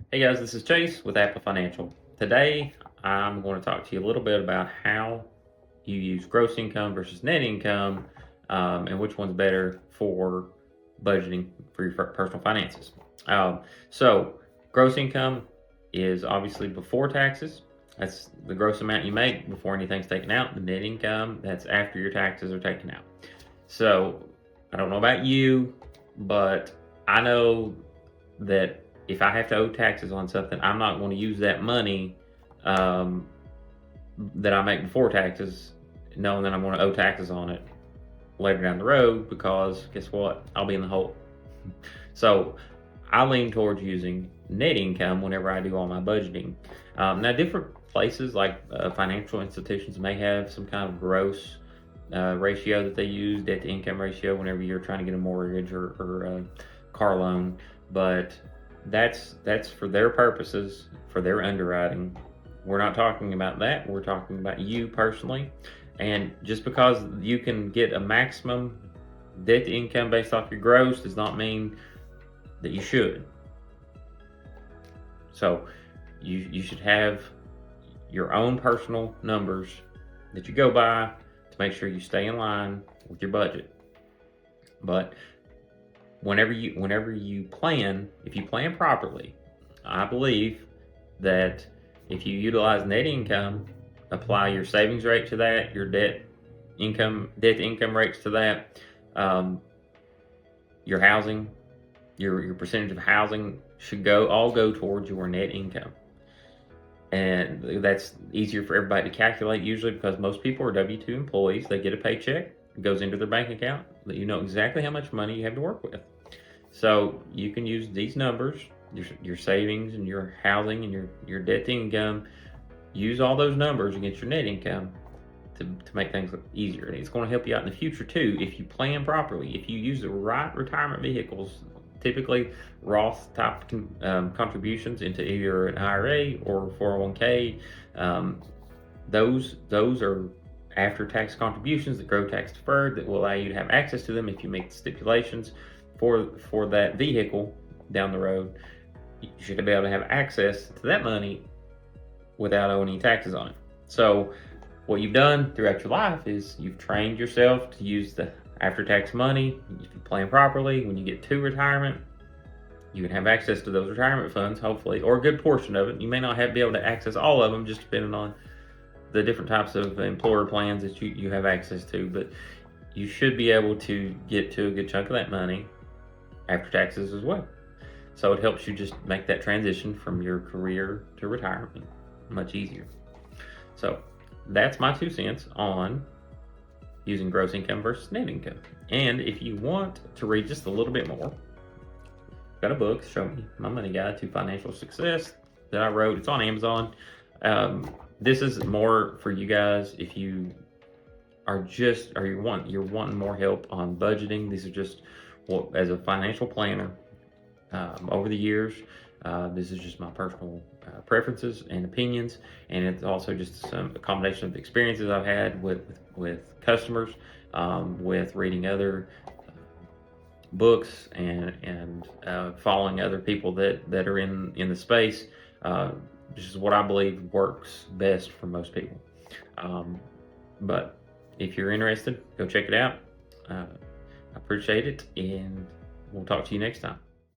Hey guys, this is Chase with Apple Financial. Today, I'm going to talk to you a little bit about how you use gross income versus net income, and which one's better for budgeting for your personal finances. So, gross income is obviously before taxes. That's the gross amount you make before anything's taken out. The net income, that's after your taxes are taken out. So, I don't know about you, but I know that if I have to owe taxes on something, I'm not going to use that money um, that I make before taxes, knowing that I'm going to owe taxes on it later down the road, because guess what? I'll be in the hole. So I lean towards using net income whenever I do all my budgeting. Now, different places like financial institutions may have some kind of gross ratio that they use, debt to income ratio, whenever you're trying to get a mortgage or a car loan. But that's for their purposes, for their underwriting. We're not talking about that. We're talking about you personally. And just because you can get a maximum debt to income based off your gross does not mean that you should. So you should have your own personal numbers that you go by to make sure you stay in line with your budget. But whenever you plan, if you plan properly, I believe that if you utilize net income, apply your savings rate to that, your debt to income rates to that, your housing, your percentage of housing should all go towards your net income. And that's easier for everybody to calculate usually, because most people are W-2 employees. They get a paycheck, it goes into their bank account, that you know exactly how much money you have to work with. So you can use these numbers, your savings and your housing and your debt to income. Use all those numbers against your net income to make things look easier. And it's going to help you out in the future too if you plan properly. If you use the right retirement vehicles, typically Roth type contributions into either an IRA or 401k. Those are after-tax contributions that grow tax deferred, that will allow you to have access to them if you meet the stipulations for that vehicle down the road. You should be able to have access to that money without owing any taxes on it. So what you've done throughout your life is you've trained yourself to use the after-tax money. If you plan properly, when you get to retirement, you can have access to those retirement funds, hopefully, or a good portion of it. You may not be able to access all of them, just depending on the different types of employer plans that you have access to, but you should be able to get to a good chunk of that money after taxes as well. So it helps you just make that transition from your career to retirement much easier. So that's my 2 cents on using gross income versus net income. And if you want to read just a little bit more, I've got a book, Show Me My Money Guide to Financial Success, that I wrote. It's on Amazon. This is more for you guys if you you're wanting more help on budgeting. These are just, well, as a financial planner, over the years, this is just my personal preferences and opinions, and it's also just a combination of experiences I've had with customers, with reading other books and following other people that are in the space. This is what I believe works best for most people. But if you're interested, go check it out. I appreciate it, and we'll talk to you next time.